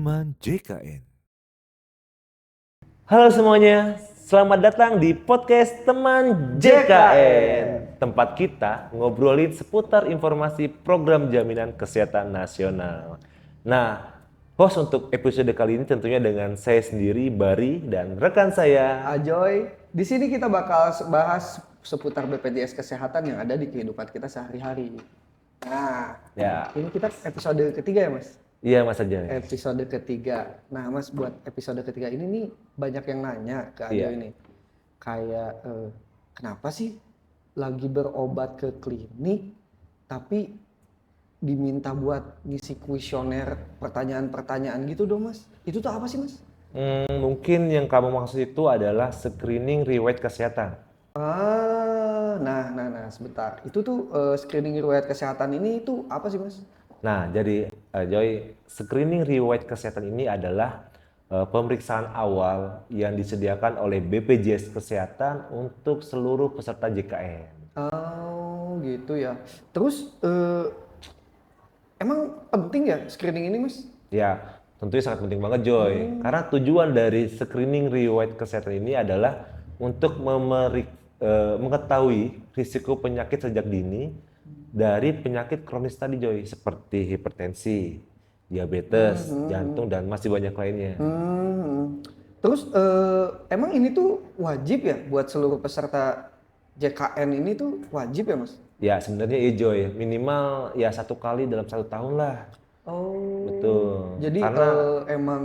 Teman JKN. Halo semuanya, selamat datang di podcast Teman JKN. Tempat kita ngobrolin seputar informasi program jaminan kesehatan nasional. Nah, host untuk episode kali ini tentunya dengan saya sendiri, Bari, dan rekan saya. Ajoy, di sini kita bakal bahas seputar BPJS Kesehatan yang ada di kehidupan kita sehari-hari. Nah, Ya, ini kita episode ketiga ya Mas? iya Mas Ajay. Episode ketiga. Nah Mas, buat episode ketiga ini nih banyak yang nanya ke Ajoy Iya. nih. Kayak, kenapa sih lagi berobat ke klinik, tapi diminta buat ngisi kuesioner pertanyaan-pertanyaan gitu dong Mas? Itu tuh apa sih Mas? Mungkin yang kamu maksud itu adalah screening riwayat kesehatan. Nah, sebentar. Itu tuh screening riwayat kesehatan ini itu apa sih Mas? Nah, jadi Joy, screening riwayat kesehatan ini adalah pemeriksaan awal yang disediakan oleh BPJS Kesehatan untuk seluruh peserta JKN. Oh gitu ya. Terus emang penting ya screening ini Mas? Ya, tentunya sangat penting banget Joy, karena tujuan dari screening riwayat kesehatan ini adalah untuk mengetahui risiko penyakit sejak dini dari penyakit kronis tadi Joy, seperti hipertensi, diabetes, jantung, dan masih banyak lainnya. Terus emang ini tuh wajib ya buat seluruh peserta JKN ini tuh wajib ya Mas? Ya, sebenarnya iya Joy, minimal ya 1 kali dalam 1 tahun lah. Oh. Betul. Jadi Karena emang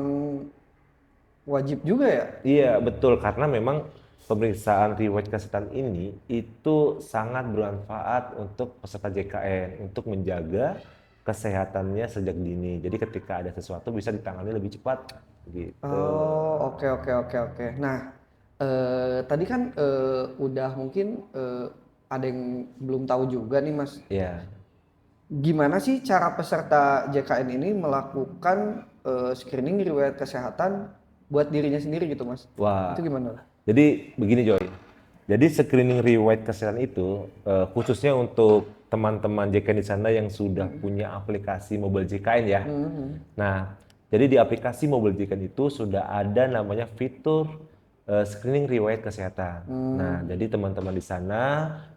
wajib juga ya? iya, betul. Karena memang pemeriksaan riwayat kesehatan ini itu sangat bermanfaat untuk peserta JKN untuk menjaga kesehatannya sejak dini. Jadi ketika ada sesuatu bisa ditangani lebih cepat gitu. Oh, oke. Nah, tadi kan udah mungkin ada yang belum tahu juga nih Mas. Ya. Gimana sih cara peserta JKN ini melakukan screening riwayat kesehatan buat dirinya sendiri gitu Mas? Wah. Itu gimana? Jadi begini Joy. Jadi screening riwayat kesehatan itu khususnya untuk teman-teman JKN di sana yang sudah punya aplikasi mobile JKN ya. Nah, jadi di aplikasi mobile JKN itu sudah ada namanya fitur screening riwayat kesehatan. Nah, jadi teman-teman di sana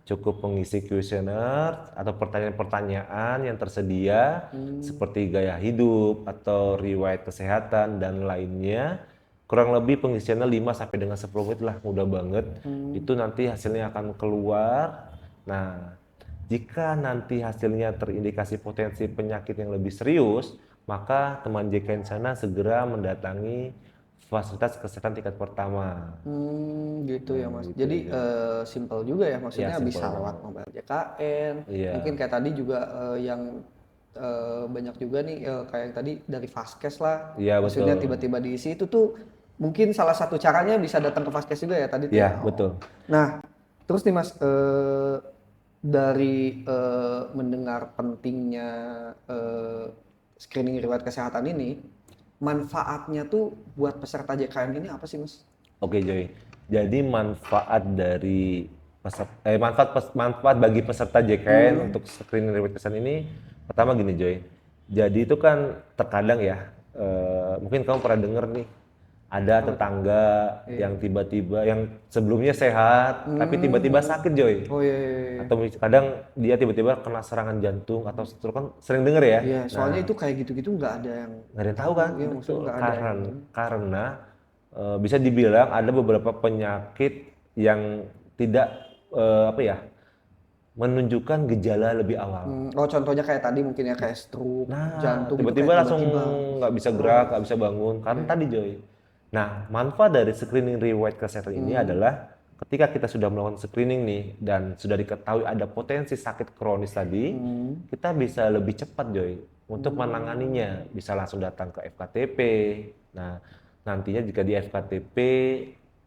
cukup mengisi kuesioner atau pertanyaan-pertanyaan yang tersedia seperti gaya hidup atau riwayat kesehatan dan lainnya. Kurang lebih pengisiannya 5 sampai dengan 10 menit lah, mudah banget. Itu nanti hasilnya akan keluar. Nah, jika nanti hasilnya terindikasi potensi penyakit yang lebih serius, maka teman JKN sana segera mendatangi fasilitas kesehatan tingkat pertama. Gitu ya Mas. Gitu, Jadi ya. simple juga ya, maksudnya simple bisa lewat banget. mobile JKN. Iya. Mungkin kayak tadi juga yang banyak juga nih kayak yang tadi dari Vaskes lah. Iya, Maksudnya betul. tiba-tiba diisi itu tuh mungkin salah satu caranya bisa datang ke Vaskes juga ya tadi tuh. Iya, Ya. betul. Nah, terus nih Mas, dari mendengar pentingnya screening riwayat kesehatan ini, manfaatnya tuh buat peserta JKN ini apa sih Mas? Oke Joy, jadi manfaat dari manfaat bagi peserta JKN untuk screening riwayat kesehatan ini pertama gini Joy. Jadi itu kan terkadang ya, mungkin kamu pernah dengar nih ada tetangga yang tiba-tiba yang sebelumnya sehat tapi tiba-tiba sakit Joy. Oh iya. Atau kadang dia tiba-tiba kena serangan jantung atau stroke, kan sering denger ya. Iya, soalnya Nah, itu kayak gitu-gitu nggak ada yang nggak ada yang tahu kan? iya, maksudnya Betul. nggak ada yang Karena bisa dibilang ada beberapa penyakit yang tidak apa ya, menunjukkan gejala lebih awal. oh contohnya kayak tadi mungkin ya kayak stroke, Nah, jantung itu tiba-tiba kayak langsung tiba-tiba. nggak bisa gerak, nggak bisa bangun, karena tadi Joy. Nah, manfaat dari screening riwayat kesehatan ini adalah ketika kita sudah melakukan screening nih dan sudah diketahui ada potensi sakit kronis tadi, kita bisa lebih cepat Joy untuk menanganinya. Bisa langsung datang ke FKTP. Nah, nantinya jika di FKTP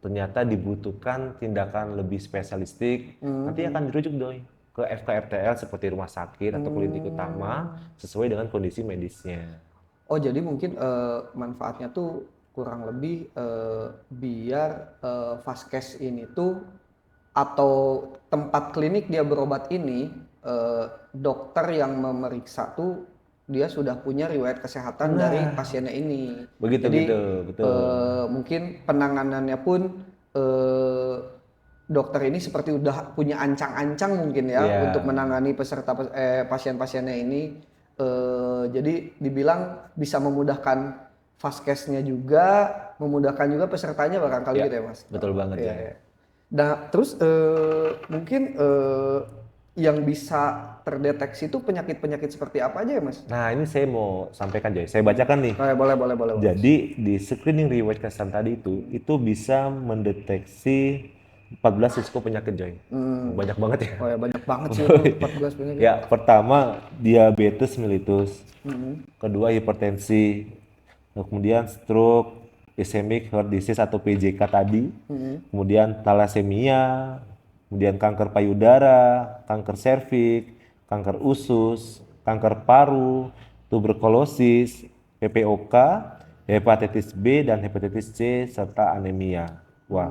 ternyata dibutuhkan tindakan lebih spesialistik, nanti akan dirujuk Joy ke FKRTL seperti rumah sakit atau klinik utama sesuai dengan kondisi medisnya. Oh jadi mungkin manfaatnya tuh kurang lebih biar Vaskes ini tuh atau tempat klinik dia berobat ini dokter yang memeriksa tuh dia sudah punya riwayat kesehatan dari pasiennya ini. Begitu Jadi gitu, betul. mungkin penanganannya pun eh, dokter ini seperti udah punya ancang-ancang mungkin ya Iya. untuk menangani pasien-pasiennya ini. Jadi dibilang bisa memudahkan vaskesnya juga, memudahkan juga pesertanya barangkali Ya, gitu ya Mas. betul banget Iya, ya. iya. Nah, terus mungkin yang bisa terdeteksi itu penyakit-penyakit seperti apa aja ya, Mas? Nah, ini saya mau sampaikan Joy. Saya bacakan nih. Boleh, boleh, boleh, Mas. Jadi di screening riwayat kesehatan tadi itu bisa mendeteksi 14 risiko penyakit Joy. Banyak banget ya. Oh ya, banyak banget sih itu 14 penyakit. Ya, pertama diabetes mellitus, kedua hipertensi, kemudian stroke, ischemic heart disease atau PJK tadi, kemudian thalassemia, kemudian kanker payudara, kanker serviks, kanker usus, kanker paru, tuberkulosis, PPOK, hepatitis B dan hepatitis C serta anemia. Wah,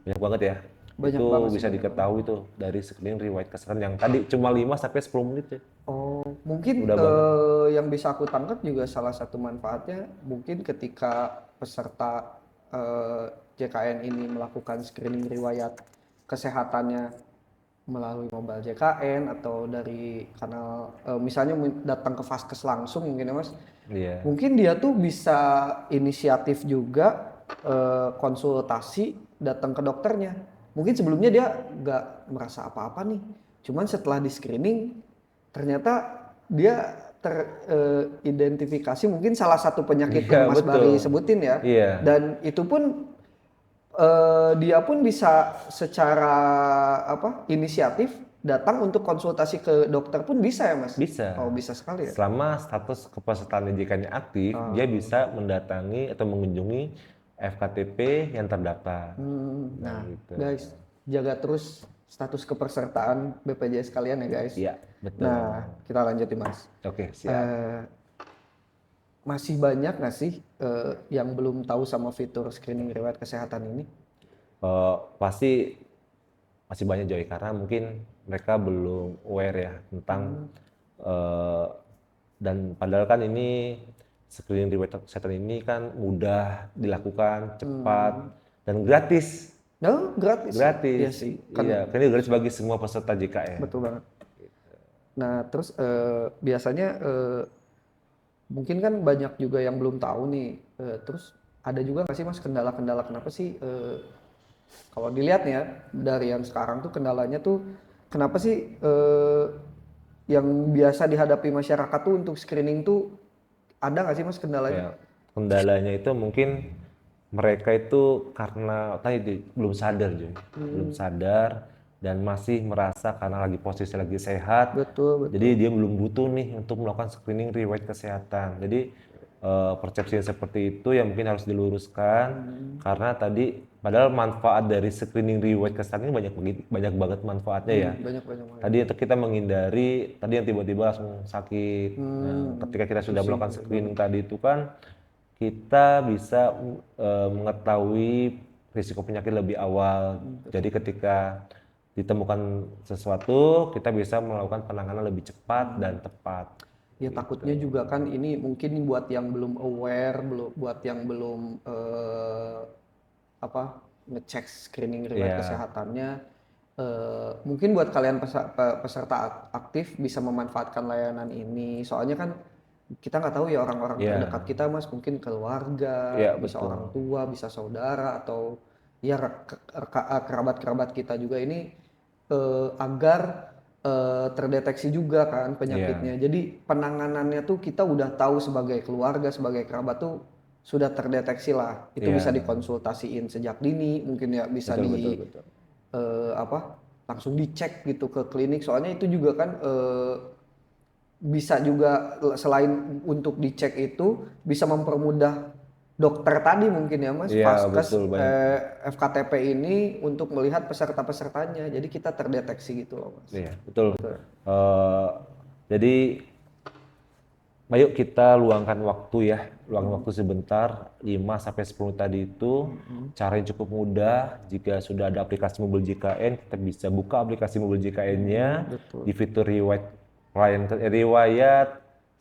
banyak banget ya. Banyak Itu banget sih, bisa diketahui tuh dari screening riwayat kesehatan yang tadi cuma 5 sampai 10 menit ya. Oh, mungkin Udah banget. yang bisa aku tangkap juga salah satu manfaatnya mungkin ketika peserta JKN ini melakukan screening riwayat kesehatannya melalui mobile JKN atau dari kanal misalnya datang ke Vaskes langsung mungkin ya Mas. Iya. Mungkin dia tuh bisa inisiatif juga konsultasi datang ke dokternya. Mungkin sebelumnya dia nggak merasa apa-apa nih. Cuman setelah di screening ternyata dia teridentifikasi mungkin salah satu penyakit Iya, yang Mas betul. Bari sebutin ya. Iya. Dan itu pun dia pun bisa secara inisiatif datang untuk konsultasi ke dokter pun bisa ya Mas? Bisa. Oh bisa sekali ya. Selama status kepesertaan didikannya aktif, dia bisa mendatangi atau mengunjungi FKTP yang terdaftar. Nah, gitu. guys, jaga terus status kepesertaan BPJS kalian ya guys. Iya, betul. Nah, kita lanjutin Mas. Oke, siap. Masih banyak nggak sih yang belum tahu sama fitur screening riwayat kesehatan ini? Pasti masih banyak Joy karena mungkin mereka belum aware ya tentang dan padahal kan ini screening riwayat kesehatan ini kan mudah dilakukan, cepat dan gratis. No, gratis. Gratis. Iya sih. Iya, karena ini gratis bagi semua peserta JKN. Betul banget. Nah, terus biasanya mungkin kan banyak juga yang belum tahu nih. Terus ada juga nggak sih Mas kendala-kendala kenapa sih kalau dilihat ya dari yang sekarang tuh kendalanya tuh kenapa sih yang biasa dihadapi masyarakat tuh untuk screening tuh ada nggak sih Mas kendalanya? Ya, kendalanya itu mungkin mereka itu karena tadi belum sadar Joy. Belum sadar dan masih merasa karena lagi posisi lagi sehat. Betul, betul. Jadi dia belum butuh nih untuk melakukan screening riwayat kesehatan. Jadi persepsi seperti itu yang mungkin harus diluruskan karena tadi padahal manfaat dari screening riwayat kesehatan ini banyak banget manfaatnya ya. Banyak. Tadi untuk kita menghindari tadi yang tiba-tiba langsung sakit. Nah, ketika kita sudah melakukan screening tadi itu kan kita bisa mengetahui risiko penyakit lebih awal. Jadi ketika ditemukan sesuatu, kita bisa melakukan penanganan lebih cepat dan tepat. Ya takutnya juga kan ini mungkin buat yang belum aware, buat yang belum ngecek screening riwayat kesehatannya. Mungkin buat kalian peserta aktif bisa memanfaatkan layanan ini. Soalnya kan kita nggak tahu ya orang-orang terdekat kita Mas, mungkin keluarga, bisa orang tua, bisa saudara atau ya kerabat-kerabat kita juga ini agar terdeteksi juga kan penyakitnya. Jadi penanganannya tuh kita udah tahu sebagai keluarga, sebagai kerabat tuh sudah terdeteksi lah. Itu bisa dikonsultasiin sejak dini, mungkin ya bisa betul. Langsung dicek gitu ke klinik. Soalnya itu juga kan bisa juga selain untuk dicek itu bisa mempermudah dokter tadi mungkin ya Mas, Vaskes FKTP ini untuk melihat peserta-pesertanya, jadi kita terdeteksi gitu loh Mas. Iya betul. Jadi ayo kita luangkan waktu sebentar 5-10 tadi itu cara yang cukup mudah. Jika sudah ada aplikasi mobil JKN kita bisa buka aplikasi mobil JKN-nya di fitur riwayat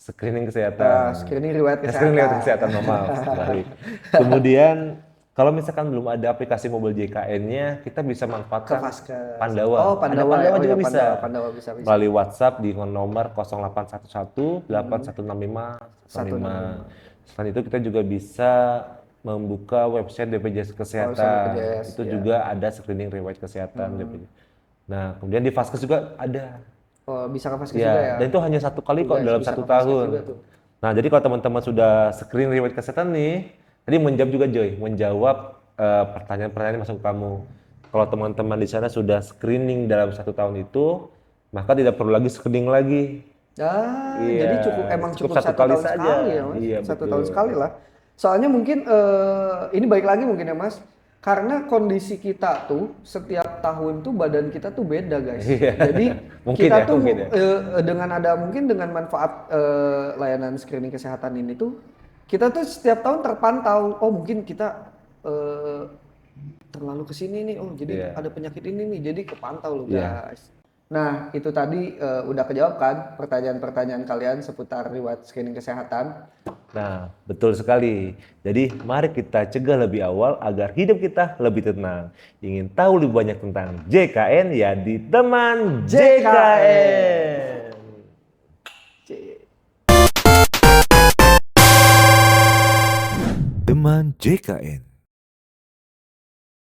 screening kesehatan. Screening riwayat kesehatan. Screening riwayat kesehatan, maaf. Balik. Kemudian kalau misalkan belum ada aplikasi mobile JKN-nya, kita bisa manfaatkan Pandawa. Oh, Pandawa, Ada Pandawa oh, juga ya, bisa. Pandawa bisa. Melalui WhatsApp di nomor 0811 8165 15. Selain itu kita juga bisa membuka website BPJS Kesehatan. BPJS, itu juga ada screening riwayat kesehatan BPJS. Nah, kemudian di Vaskes juga ada. Oh, bisa ke Vaskes juga ya? Dan itu hanya 1 kali kok dalam 1 tahun. Nah, jadi kalau teman-teman sudah screening riwayat kesehatan nih, tadi menjawab pertanyaan-pertanyaan yang masuk ke kamu. Kalau teman-teman di sana sudah screening dalam 1 tahun itu, maka tidak perlu lagi screening lagi. Jadi cukup 1 tahun saja. sekali ya, Mas. Iya, 1 tahun sekali lah. Soalnya mungkin ini balik lagi mungkin ya, Mas. Karena kondisi kita tuh setiap tahun tuh badan kita tuh beda, guys. Jadi kita tuh dengan manfaat layanan screening kesehatan ini tuh kita tuh setiap tahun terpantau. Oh, mungkin kita terlalu kesini nih. Oh, jadi ada penyakit ini nih. Jadi kepantau loh, guys. Nah, itu tadi udah kejawab kan pertanyaan-pertanyaan kalian seputar riwayat screening kesehatan. Nah, betul sekali. Jadi, mari kita cegah lebih awal agar hidup kita lebih tenang. Ingin tahu lebih banyak tentang JKN ya di Teman JKN. Teman JKN.